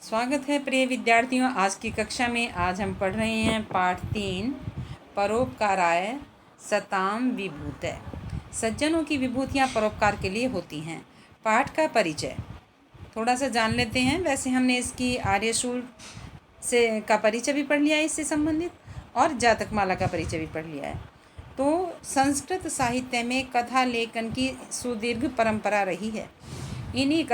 स्वागत है प्रिय विद्यार्थियों। आज की कक्षा में आज हम पढ़ रहे हैं पाठ 3 परोपकाराय सताम विभूतय। सज्जनों की विभूतियाँ परोपकार के लिए होती हैं। पाठ का परिचय थोड़ा सा जान लेते हैं। वैसे हमने इसकी आर्यशूल से का परिचय भी पढ़ लिया है, इससे संबंधित, और जातकमाला का परिचय भी पढ़ लिया है। तो संस्कृत साहित्य में कथा लेखन की सुदीर्घ परंपरा रही है। इन्हीं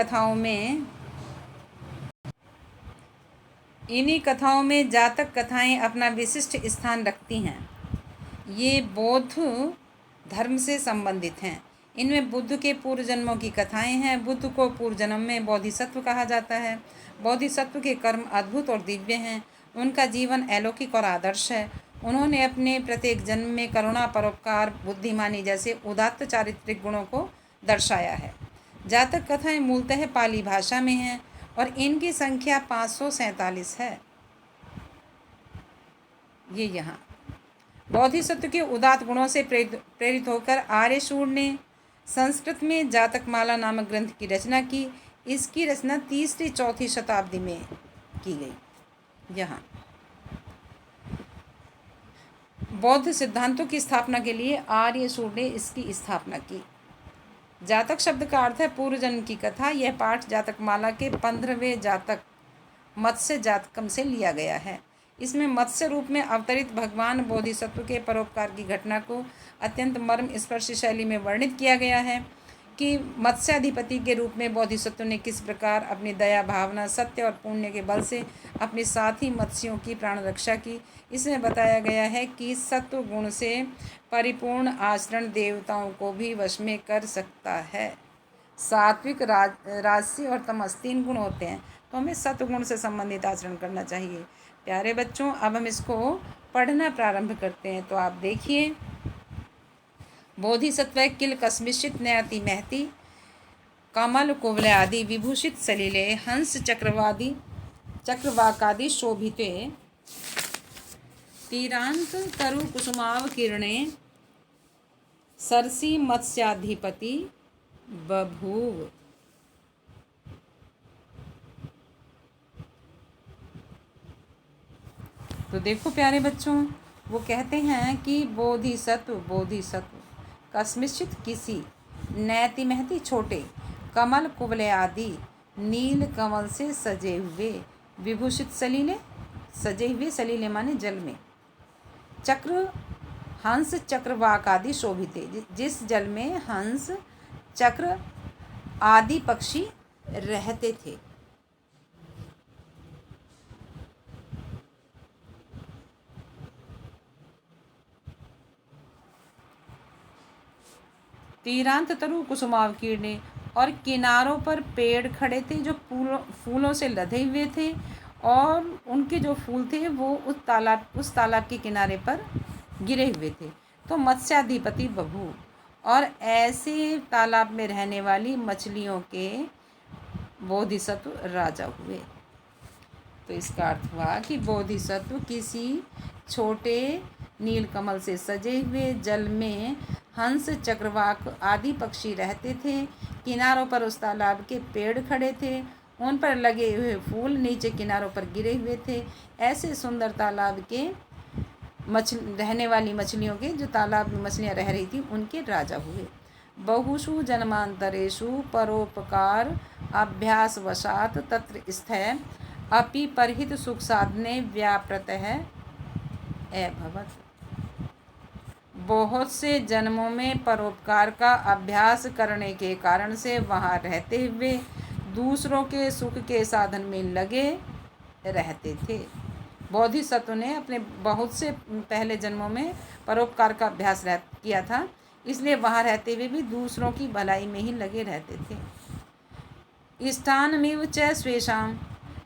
कथाओं में जातक कथाएं अपना विशिष्ट स्थान रखती हैं। ये बौद्ध धर्म से संबंधित हैं। इनमें बुद्ध के पूर्व जन्मों की कथाएं हैं। बुद्ध को पूर्व जन्म में बोधिसत्व कहा जाता है। बोधिसत्व के कर्म अद्भुत और दिव्य हैं। उनका जीवन अलौकिक और आदर्श है। उन्होंने अपने प्रत्येक जन्म में करुणा, परोपकार, बुद्धिमानी जैसे उदात्त चारित्रिक गुणों को दर्शाया है। जातक कथाएं मूलतः पाली भाषा में हैं और इनकी संख्या 547 है। ये यहाँ बोधिसत्व के उदात्त गुणों से प्रेरित होकर आर्यशूर ने संस्कृत में जातकमाला नामक ग्रंथ की रचना की। इसकी रचना 3री-4वीं शताब्दी में की गई। यहाँ बौद्ध सिद्धांतों की स्थापना के लिए आर्यशूर ने इसकी स्थापना की। जातक शब्द का अर्थ है पूर्व जन्म की कथा। यह पाठ जातकमाला के 15वें जातक मत्स्य जातकम से लिया गया है। इसमें मत्स्य रूप में अवतरित भगवान बोधिसत्व के परोपकार की घटना को अत्यंत मर्म स्पर्शी शैली में वर्णित किया गया है कि मत्स्याधिपति के रूप में बोधिसत्व ने किस प्रकार अपनी दया, भावना, सत्य और पुण्य के बल से अपने साथी मत्स्यों की प्राण रक्षा की। इसमें बताया गया है कि सत्व गुण से परिपूर्ण आचरण देवताओं को भी वश में कर सकता है। सात्विक, राजसी और तमस 3 गुण होते हैं, तो हमें सत्वगुण से संबंधित आचरण करना चाहिए। प्यारे बच्चों, अब हम इसको पढ़ना प्रारंभ करते हैं। तो आप देखिए, बोधिसत्व किल कस्मिश्चित नयति महति कमल कुवल आदि विभूषित सलिले हंस चक्रवाकादि शोभिते तीरांत तरु कुसुमाव किरणे सरसी मत्स्याधिपति बभूव। तो देखो प्यारे बच्चों, वो कहते हैं कि बोधिसत्व कस्मिश्चित किसी, नैति महति छोटे, कमल कुवले आदि नील कमल से सजे हुए, विभूषित सलीले, सजे हुए सलीले माने जल में, चक्र हंस चक्रवाक आदि शोभिते, जिस जल में हंस, चक्र आदि पक्षी रहते थे। तीरांत तरु कुसुमाव किरणे, और किनारों पर पेड़ खड़े थे जो फूलों से लदे हुए थे, और उनके जो फूल थे वो उस तालाब के किनारे पर गिरे हुए थे। तो मत्स्याधिपति बभू, और ऐसे तालाब में रहने वाली मछलियों के बोधिसत्व राजा हुए। तो इसका अर्थ हुआ कि बोधिसत्व किसी छोटे नीलकमल से सजे हुए जल में हंस, चक्रवाक आदि पक्षी रहते थे। किनारों पर उस तालाब के पेड़ खड़े थे, उन पर लगे हुए फूल नीचे किनारों पर गिरे हुए थे। ऐसे सुंदर तालाब के रहने वाली मछलियों के, जो तालाब में मछलियाँ रह रही थी, उनके राजा हुए। बहुषु जन्मांतरेषु परोपकार अभ्यास वशात तत्र स्थय अपि परहित सुख साधने व्यापृतः अभवत्। बहुत से जन्मों में परोपकार का अभ्यास करने के कारण से वहाँ रहते हुए दूसरों के सुख के साधन में लगे रहते थे। बोधिसत्व ने अपने बहुत से पहले जन्मों में परोपकार का अभ्यास किया था, इसलिए वहाँ रहते हुए भी दूसरों की भलाई में ही लगे रहते थे। स्थानमेव च स्वेषाम,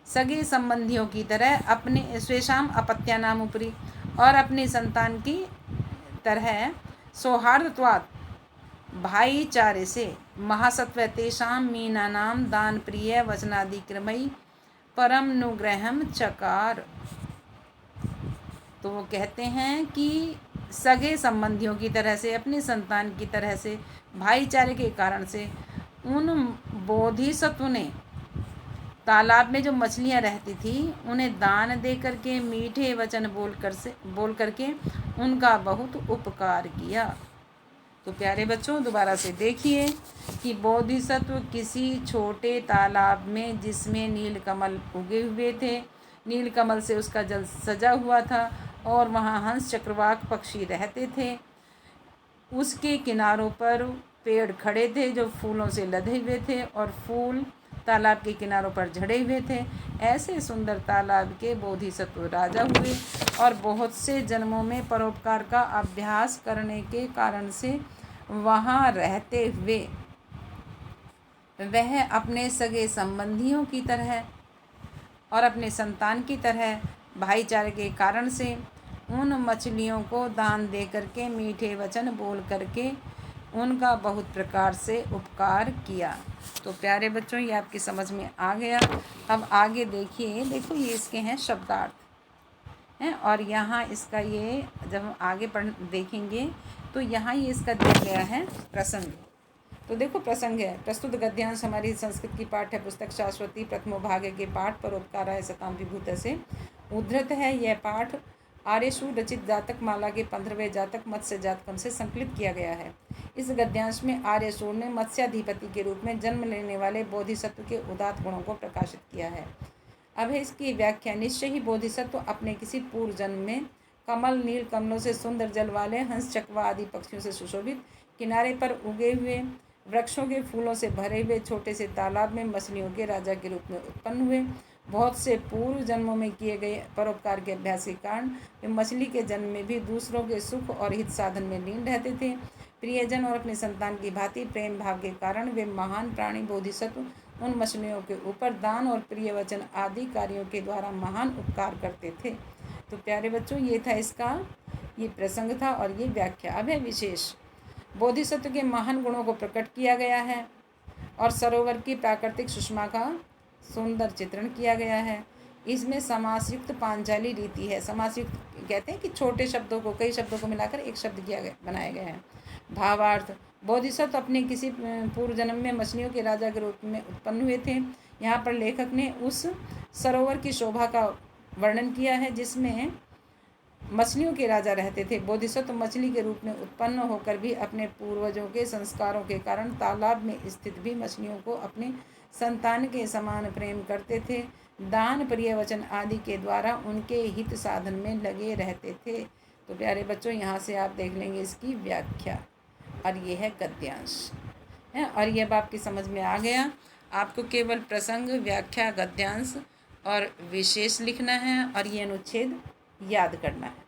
सगे संबंधियों की तरह अपने स्वेषाम अपत्यानाम उपरि, और अपनी संतान की तरह सौहार्दत्वात् भाईचारे से, महासत्व तेषाम मीनानाम दान प्रिय वचनादि क्रमई परम अनुग्रहम चकार। तो वो कहते हैं कि सगे संबंधियों की तरह से, अपनी संतान की तरह से, भाईचारे के कारण से उन बोधिसत्व ने तालाब में जो मछलियाँ रहती थी उन्हें दान दे करके, मीठे वचन बोल करके उनका बहुत उपकार किया। तो प्यारे बच्चों, दोबारा से देखिए कि बोधिसत्व किसी छोटे तालाब में, जिसमें नीलकमल उगे हुए थे, नीलकमल से उसका जल सजा हुआ था और वहाँ हंस चक्रवाक पक्षी रहते थे। उसके किनारों पर पेड़ खड़े थे जो फूलों से लदे हुए थे और फूल तालाब के किनारों पर झड़े हुए थे। ऐसे सुंदर तालाब के बोधिसत्व राजा हुए और बहुत से जन्मों में परोपकार का अभ्यास करने के कारण से वहाँ रहते हुए वह अपने सगे संबंधियों की तरह और अपने संतान की तरह भाईचारे के कारण से उन मछलियों को दान दे करके, मीठे वचन बोल करके उनका बहुत प्रकार से उपकार किया। तो प्यारे बच्चों, ये आपकी समझ में आ गया। अब आगे देखिए, देखो ये इसके हैं शब्दार्थ हैं और यहाँ इसका ये जब हम आगे देखेंगे तो यहाँ ये इसका दिया गया है प्रसंग। तो देखो प्रसंग है, प्रस्तुत गद्यांश हमारी संस्कृत की पाठ्य पुस्तक शाश्वती प्रथमो भाग के पाठ परोपकाराय सताम विभूत से उद्धृत है। यह पाठ आर्यशु रचित जातक माला के 15वें जातक मत्स्य जातकम से संकलित किया गया है। इस गद्यांश में आर्यशूर ने मत्स्याधिपति के रूप में जन्म लेने वाले बोधिसत्व के उदात्त गुणों को प्रकाशित किया है। अब है इसकी व्याख्या। निश्चय ही बोधिसत्व अपने किसी पूर्व जन्म में कमल, नील कमलों से सुंदर जल वाले, हंस, चकवा आदि पक्षियों से सुशोभित, किनारे पर उगे हुए वृक्षों के फूलों से भरे हुए छोटे से तालाब में मछलियों के राजा के रूप में उत्पन्न हुए। बहुत से पूर्व जन्मों में किए गए परोपकार के अभ्यास के कारण वे मछली के जन्म में भी दूसरों के सुख और हित साधन में लीन रहते थे। प्रियजन और अपने संतान की भांति प्रेम भाव के कारण वे महान प्राणी बोधिसत्व उन मछलियों के ऊपर दान और प्रिय वचन आदि कार्यों के द्वारा महान उपकार करते थे। तो प्यारे बच्चों, ये था इसका ये प्रसंग था और ये व्याख्या। अब है विशेष। बोधिसत्व के महान गुणों को प्रकट किया गया है और सरोवर की प्राकृतिक सुषमा का सुंदर चित्रण किया गया है। इसमें समासयुक्त पांचाली रीति है। समासयुक्त कहते हैं कि छोटे शब्दों को, कई शब्दों को मिलाकर एक शब्द बनाया गया है। भावार्थ। बोधिसत्व अपने किसी पूर्व जन्म में मछलियों के राजा के रूप में उत्पन्न हुए थे। यहाँ पर लेखक ने उस सरोवर की शोभा का वर्णन किया है जिसमें मछलियों के राजा रहते थे। बोधिसत्व मछली के रूप में उत्पन्न होकर भी अपने पूर्वजों के संस्कारों के कारण तालाब में स्थित भी मछलियों को अपने संतान के समान प्रेम करते थे। दान, प्रिय वचन आदि के द्वारा उनके हित साधन में लगे रहते थे। तो प्यारे बच्चों, यहाँ से आप देख लेंगे इसकी व्याख्या और ये है गद्यांश है। और ये अब आपकी समझ में आ गया। आपको केवल प्रसंग, व्याख्या, गद्यांश और विशेष लिखना है और ये अनुच्छेद याद करना है।